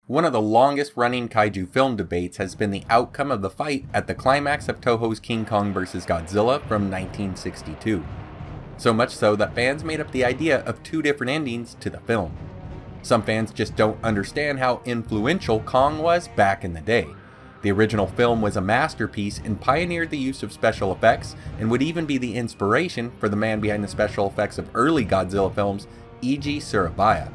One of the longest running kaiju film debates has been the outcome of the fight at the climax of Toho's King Kong vs. Godzilla from 1962. So much so that fans made up the idea of two different endings to the film. Some fans just don't understand how influential Kong was back in the day. The original film was a masterpiece and pioneered the use of special effects and would even be the inspiration for the man behind the special effects of early Godzilla films, E.G. Surabaya.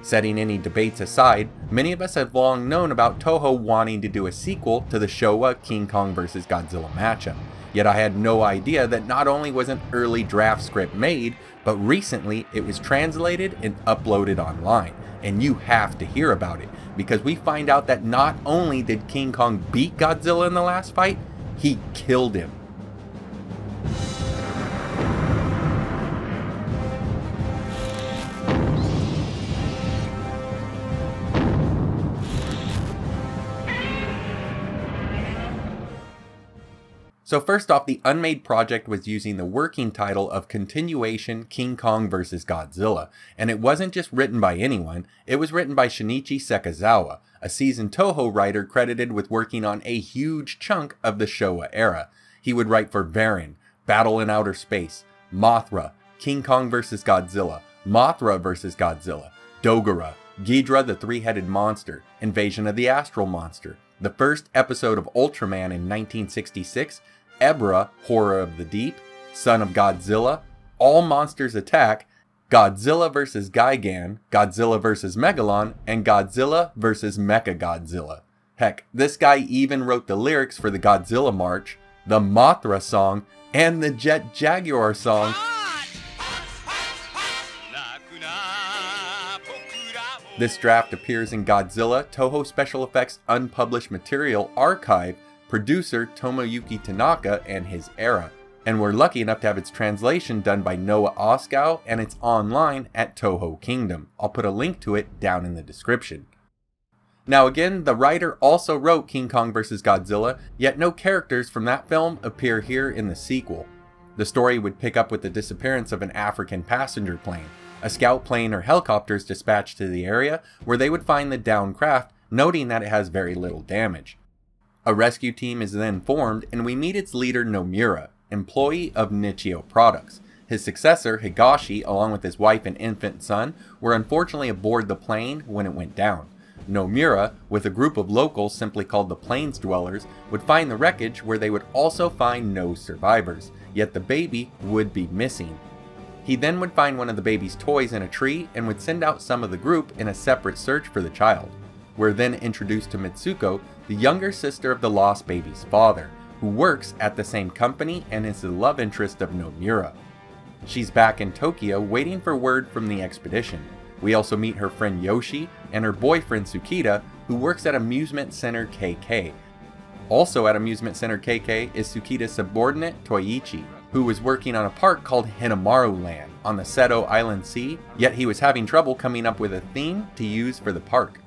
Setting any debates aside, many of us have long known about Toho wanting to do a sequel to the Showa King Kong vs. Godzilla matchup. Yet I had no idea that not only was an early draft script made, but recently it was translated and uploaded online. And you have to hear about it, because we find out that not only did King Kong beat Godzilla in the last fight, he killed him. So first off, the Unmade project was using the working title of Continuation King Kong vs. Godzilla, and it wasn't just written by anyone, it was written by Shinichi Sekizawa, a seasoned Toho writer credited with working on a huge chunk of the Showa era. He would write for Varan, Battle in Outer Space, Mothra, King Kong vs. Godzilla, Mothra vs. Godzilla, Dogora, Ghidra the Three-Headed Monster, Invasion of the Astral Monster, the first episode of Ultraman in 1966, Ebra, Horror of the Deep, Son of Godzilla, All Monsters Attack, Godzilla vs. Gigan, Godzilla vs. Megalon, and Godzilla vs. MechaGodzilla. Heck, this guy even wrote the lyrics for the Godzilla March, the Mothra song, and the Jet Jaguar song. This draft appears in Godzilla, Toho Special Effects Unpublished Material Archive, producer Tomoyuki Tanaka and his era, and we're lucky enough to have its translation done by Noah Oskow, and it's online at Toho Kingdom. I'll put a link to it down in the description. Now again, the writer also wrote King Kong vs. Godzilla, yet no characters from that film appear here in the sequel. The story would pick up with the disappearance of an African passenger plane. A scout plane or helicopter is dispatched to the area, where they would find the downed craft, noting that it has very little damage. A rescue team is then formed, and we meet its leader Nomura, employee of Nichio Products. His successor, Higashi, along with his wife and infant son, were unfortunately aboard the plane when it went down. Nomura, with a group of locals simply called the Plains Dwellers, would find the wreckage, where they would also find no survivors, yet the baby would be missing. He then would find one of the baby's toys in a tree and would send out some of the group in a separate search for the child. We're then introduced to Mitsuko, the younger sister of the lost baby's father, who works at the same company and is the love interest of Nomura. She's back in Tokyo waiting for word from the expedition. We also meet her friend Yoshi and her boyfriend Tsukita, who works at Amusement Center KK. Also at Amusement Center KK is Tsukita's subordinate Toiichi, who was working on a park called Hinamaru Land on the Seto Island Sea, yet he was having trouble coming up with a theme to use for the park.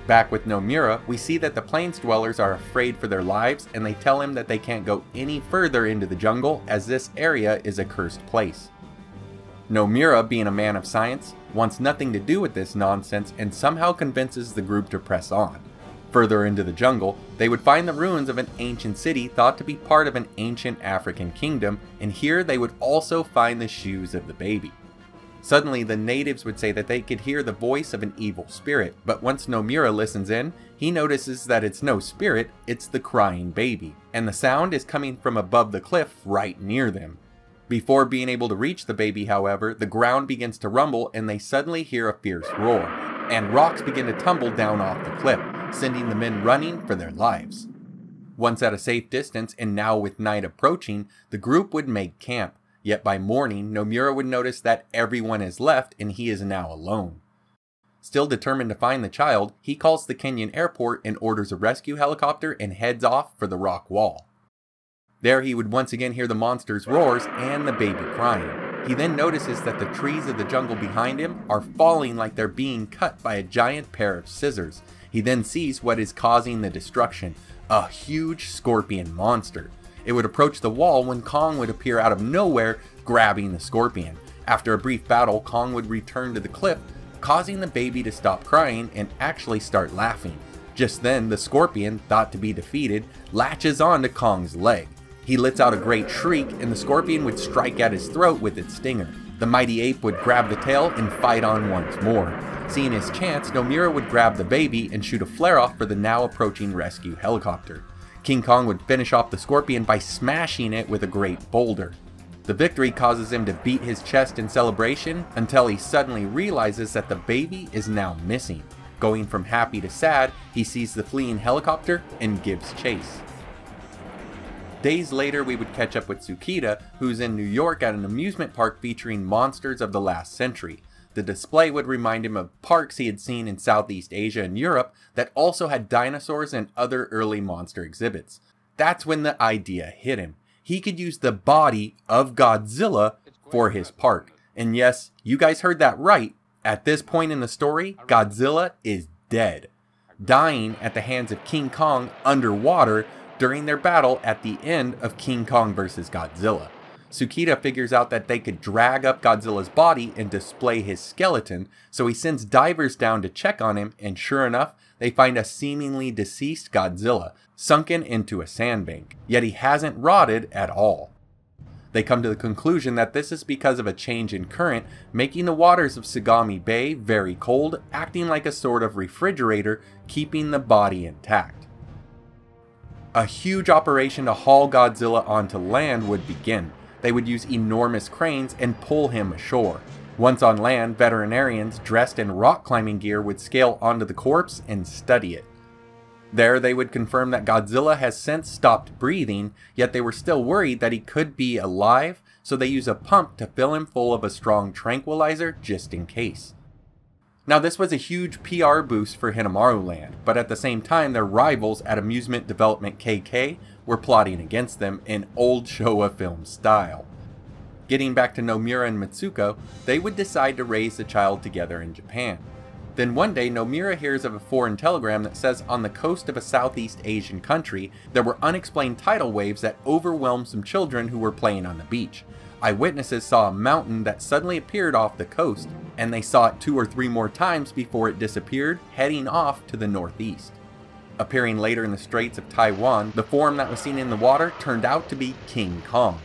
Back with Nomura, we see that the Plains Dwellers are afraid for their lives, and they tell him that they can't go any further into the jungle as this area is a cursed place. Nomura, being a man of science, wants nothing to do with this nonsense and somehow convinces the group to press on. Further into the jungle, they would find the ruins of an ancient city thought to be part of an ancient African kingdom, and here they would also find the shoes of the baby. Suddenly, the natives would say that they could hear the voice of an evil spirit, but once Nomura listens in, he notices that it's no spirit, it's the crying baby, and the sound is coming from above the cliff right near them. Before being able to reach the baby, however, the ground begins to rumble and they suddenly hear a fierce roar, and rocks begin to tumble down off the cliff, sending the men running for their lives. Once at a safe distance, and now with night approaching, the group would make camp. Yet by morning, Nomura would notice that everyone has left and he is now alone. Still determined to find the child, he calls the Kenyan airport and orders a rescue helicopter and heads off for the rock wall. There he would once again hear the monster's roars and the baby crying. He then notices that the trees of the jungle behind him are falling like they're being cut by a giant pair of scissors. He then sees what is causing the destruction, a huge scorpion monster. It would approach the wall when Kong would appear out of nowhere, grabbing the scorpion. After a brief battle, Kong would return to the cliff, causing the baby to stop crying and actually start laughing. Just then, the scorpion, thought to be defeated, latches on to Kong's leg. He lets out a great shriek, and the scorpion would strike at his throat with its stinger. The mighty ape would grab the tail and fight on once more. Seeing his chance, Nomura would grab the baby and shoot a flare-off for the now approaching rescue helicopter. King Kong would finish off the scorpion by smashing it with a great boulder. The victory causes him to beat his chest in celebration until he suddenly realizes that the baby is now missing. Going from happy to sad, he sees the fleeing helicopter and gives chase. Days later, we would catch up with Tsukida, who's in New York at an amusement park featuring monsters of the last century. The display would remind him of parks he had seen in Southeast Asia and Europe that also had dinosaurs and other early monster exhibits. That's when the idea hit him. He could use the body of Godzilla for his park. And yes, you guys heard that right. At this point in the story, Godzilla is dead, dying at the hands of King Kong underwater during their battle at the end of King Kong vs. Godzilla. Tsukida figures out that they could drag up Godzilla's body and display his skeleton, so he sends divers down to check on him, and sure enough, they find a seemingly deceased Godzilla, sunken into a sandbank, yet he hasn't rotted at all. They come to the conclusion that this is because of a change in current, making the waters of Sagami Bay very cold, acting like a sort of refrigerator, keeping the body intact. A huge operation to haul Godzilla onto land would begin. They would use enormous cranes and pull him ashore. Once on land, veterinarians dressed in rock climbing gear would scale onto the corpse and study it. There they would confirm that Godzilla has since stopped breathing, yet they were still worried that he could be alive, so they use a pump to fill him full of a strong tranquilizer just in case. Now this was a huge PR boost for Hinamaru Land, but at the same time their rivals at Amusement Development KK were plotting against them in old Showa film style. Getting back to Nomura and Mitsuko, they would decide to raise the child together in Japan. Then one day, Nomura hears of a foreign telegram that says on the coast of a Southeast Asian country, there were unexplained tidal waves that overwhelmed some children who were playing on the beach. Eyewitnesses saw a mountain that suddenly appeared off the coast, and they saw it 2 or 3 more times before it disappeared, heading off to the northeast. Appearing later in the Straits of Taiwan, the form that was seen in the water turned out to be King Kong.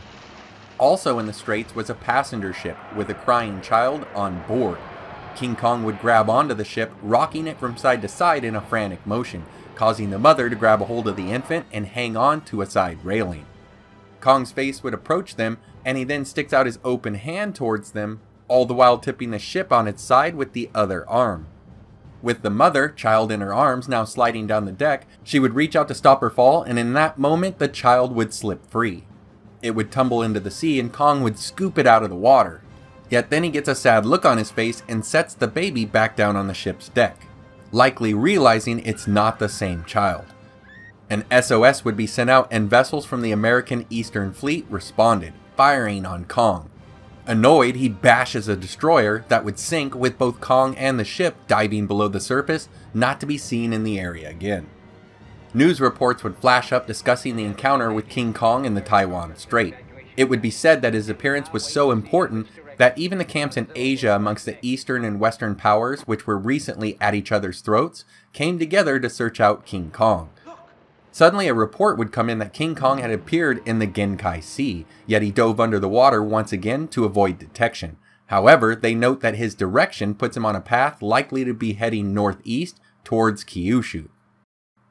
Also in the Straits was a passenger ship with a crying child on board. King Kong would grab onto the ship, rocking it from side to side in a frantic motion, causing the mother to grab a hold of the infant and hang on to a side railing. Kong's face would approach them, and he then sticks out his open hand towards them, all the while tipping the ship on its side with the other arm. With the mother, child in her arms, now sliding down the deck, she would reach out to stop her fall, and in that moment the child would slip free. It would tumble into the sea and Kong would scoop it out of the water. Yet then he gets a sad look on his face and sets the baby back down on the ship's deck, likely realizing it's not the same child. An SOS would be sent out and vessels from the American Eastern Fleet responded, firing on Kong. Annoyed, he bashes a destroyer that would sink with both Kong and the ship diving below the surface, not to be seen in the area again. News reports would flash up discussing the encounter with King Kong in the Taiwan Strait. It would be said that his appearance was so important that even the camps in Asia amongst the Eastern and Western powers, which were recently at each other's throats, came together to search out King Kong. Suddenly a report would come in that King Kong had appeared in the Genkai Sea, yet he dove under the water once again to avoid detection. However, they note that his direction puts him on a path likely to be heading northeast towards Kyushu.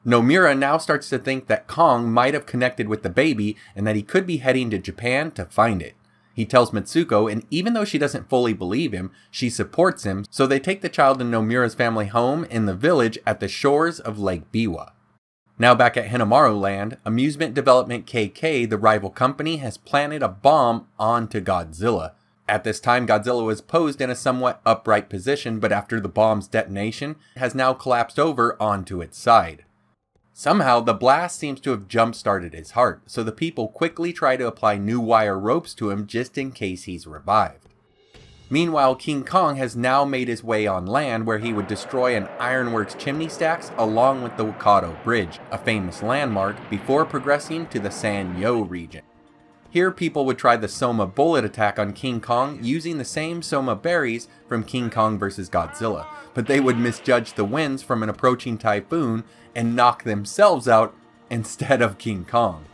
Nomura now starts to think that Kong might have connected with the baby and that he could be heading to Japan to find it. He tells Mitsuko, and even though she doesn't fully believe him, she supports him, so they take the child to Nomura's family home in the village at the shores of Lake Biwa. Now back at Hinamaru Land, Amusement Development KK, the rival company, has planted a bomb onto Godzilla. At this time, Godzilla was posed in a somewhat upright position, but after the bomb's detonation, has now collapsed over onto its side. Somehow, the blast seems to have jump-started his heart, so the people quickly try to apply new wire ropes to him just in case he's revived. Meanwhile, King Kong has now made his way on land where he would destroy an ironworks chimney stacks along with the Wakado Bridge, a famous landmark, before progressing to the Sanyo region. Here people would try the Soma bullet attack on King Kong using the same Soma berries from King Kong vs. Godzilla, but they would misjudge the winds from an approaching typhoon and knock themselves out instead of King Kong.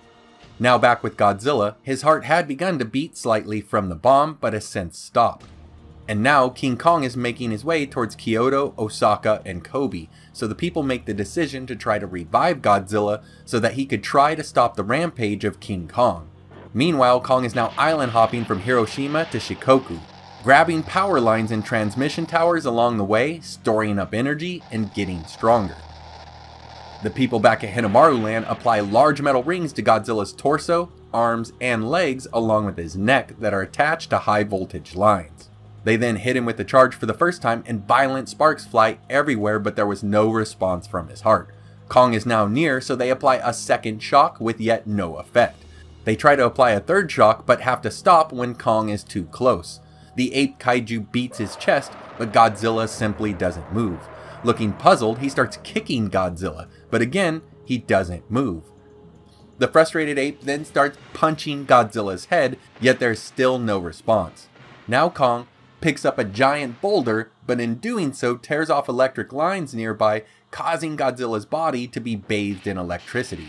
Now back with Godzilla, his heart had begun to beat slightly from the bomb but has since stopped. And now King Kong is making his way towards Kyoto, Osaka, and Kobe, so the people make the decision to try to revive Godzilla so that he could try to stop the rampage of King Kong. Meanwhile, Kong is now island hopping from Hiroshima to Shikoku, grabbing power lines and transmission towers along the way, storing up energy, and getting stronger. The people back at Hinamaru Land apply large metal rings to Godzilla's torso, arms, and legs along with his neck that are attached to high voltage lines. They then hit him with the charge for the first time and violent sparks fly everywhere, but there was no response from his heart. Kong is now near, so they apply a second shock with yet no effect. They try to apply a third shock but have to stop when Kong is too close. The ape kaiju beats his chest, but Godzilla simply doesn't move. Looking puzzled, he starts kicking Godzilla, but again, he doesn't move. The frustrated ape then starts punching Godzilla's head, yet there's still no response. Now Kong picks up a giant boulder, but in doing so tears off electric lines nearby, causing Godzilla's body to be bathed in electricity.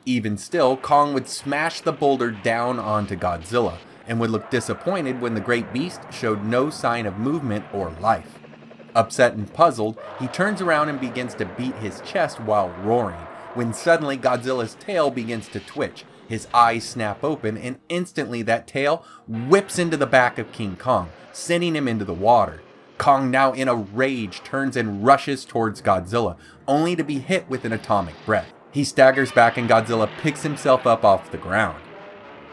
Even still, Kong would smash the boulder down onto Godzilla, and would look disappointed when the great beast showed no sign of movement or life. Upset and puzzled, he turns around and begins to beat his chest while roaring, when suddenly Godzilla's tail begins to twitch, his eyes snap open, and instantly that tail whips into the back of King Kong, sending him into the water. Kong, now in a rage, turns and rushes towards Godzilla, only to be hit with an atomic breath. He staggers back and Godzilla picks himself up off the ground.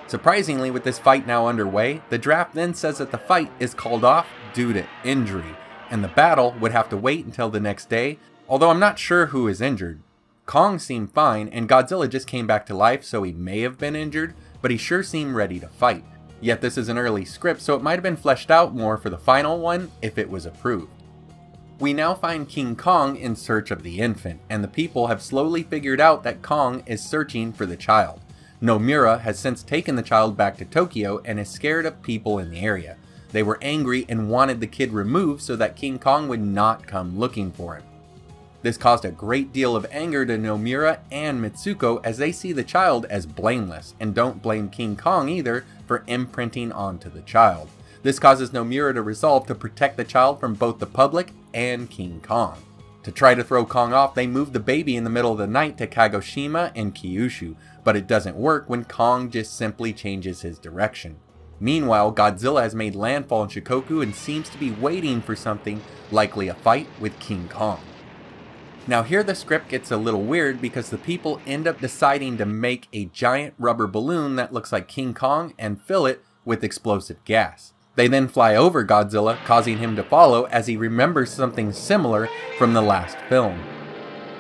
Surprisingly, with this fight now underway, the draft then says that the fight is called off due to injury, and the battle would have to wait until the next day, although I'm not sure who is injured. Kong seemed fine, and Godzilla just came back to life, so he may have been injured, but he sure seemed ready to fight. Yet this is an early script, so it might have been fleshed out more for the final one if it was approved. We now find King Kong in search of the infant, and the people have slowly figured out that Kong is searching for the child. Nomura has since taken the child back to Tokyo and is scared of people in the area. They were angry and wanted the kid removed so that King Kong would not come looking for him. This caused a great deal of anger to Nomura and Mitsuko as they see the child as blameless and don't blame King Kong either for imprinting onto the child. This causes Nomura to resolve to protect the child from both the public and King Kong. To try to throw Kong off, they move the baby in the middle of the night to Kagoshima and Kyushu, but it doesn't work when Kong just simply changes his direction. Meanwhile, Godzilla has made landfall in Shikoku and seems to be waiting for something, likely a fight with King Kong. Now here the script gets a little weird because the people end up deciding to make a giant rubber balloon that looks like King Kong and fill it with explosive gas. They then fly over Godzilla, causing him to follow as he remembers something similar from the last film.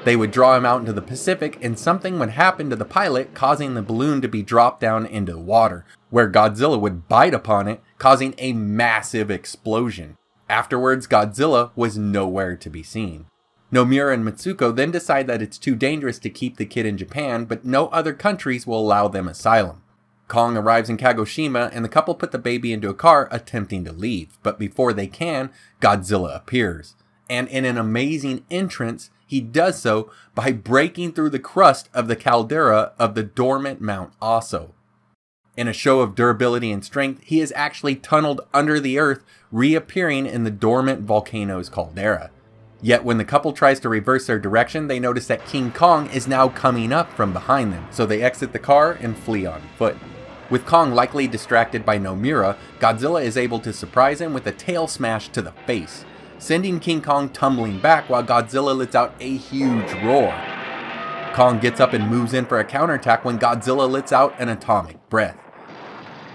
They would draw him out into the Pacific and something would happen to the pilot, causing the balloon to be dropped down into the water, where Godzilla would bite upon it, causing a massive explosion. Afterwards, Godzilla was nowhere to be seen. Nomura and Mitsuko then decide that it's too dangerous to keep the kid in Japan, but no other countries will allow them asylum. Kong arrives in Kagoshima and the couple put the baby into a car attempting to leave, but before they can, Godzilla appears. And in an amazing entrance, he does so by breaking through the crust of the caldera of the dormant Mount Aso. In a show of durability and strength, he is actually tunneled under the earth, reappearing in the dormant volcano's caldera. Yet when the couple tries to reverse their direction, they notice that King Kong is now coming up from behind them, so they exit the car and flee on foot. With Kong likely distracted by Nomura, Godzilla is able to surprise him with a tail smash to the face, sending King Kong tumbling back while Godzilla lets out a huge roar. Kong gets up and moves in for a counterattack when Godzilla lets out an atomic breath.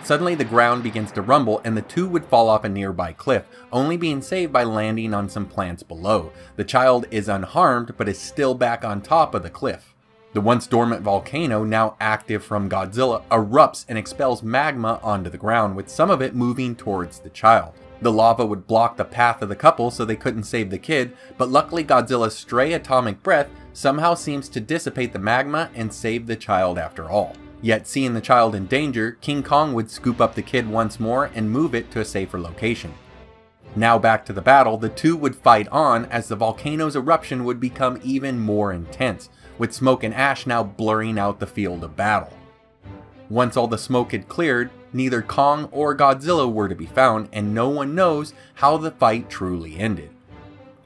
Suddenly the ground begins to rumble and the two would fall off a nearby cliff, only being saved by landing on some plants below. The child is unharmed but is still back on top of the cliff. The once dormant volcano, now active from Godzilla, erupts and expels magma onto the ground, with some of it moving towards the child. The lava would block the path of the couple so they couldn't save the kid, but luckily Godzilla's stray atomic breath somehow seems to dissipate the magma and save the child after all. Yet seeing the child in danger, King Kong would scoop up the kid once more and move it to a safer location. Now back to the battle, the two would fight on as the volcano's eruption would become even more intense, with smoke and ash now blurring out the field of battle. Once all the smoke had cleared, neither Kong or Godzilla were to be found, and no one knows how the fight truly ended.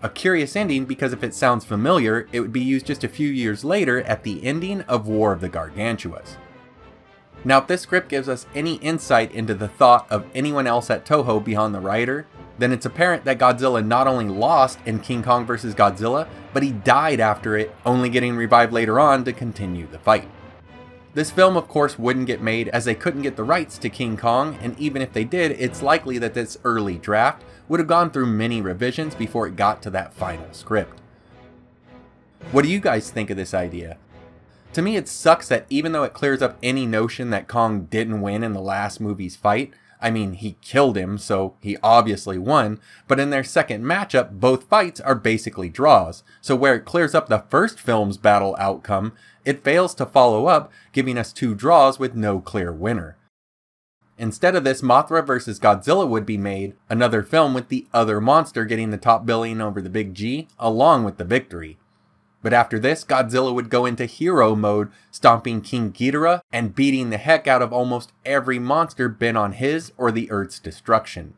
A curious ending because if it sounds familiar, it would be used just a few years later at the ending of War of the Gargantuas. Now if this script gives us any insight into the thought of anyone else at Toho beyond the writer, then it's apparent that Godzilla not only lost in King Kong vs. Godzilla, but he died after it, only getting revived later on to continue the fight. This film of course wouldn't get made as they couldn't get the rights to King Kong, and even if they did, it's likely that this early draft would have gone through many revisions before it got to that final script. What do you guys think of this idea? To me it sucks that even though it clears up any notion that Kong didn't win in the last movie's fight, I mean he killed him so he obviously won, but in their second matchup both fights are basically draws, so where it clears up the first film's battle outcome, it fails to follow up, giving us two draws with no clear winner. Instead of this, Mothra vs. Godzilla would be made, another film with the other monster getting the top billing over the big G, along with the victory. But after this, Godzilla would go into hero mode, stomping King Ghidorah and beating the heck out of almost every monster bent on his or the Earth's destruction.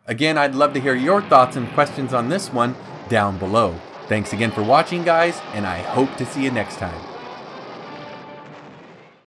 Again, I'd love to hear your thoughts and questions on this one down below. Thanks again for watching guys, and I hope to see you next time.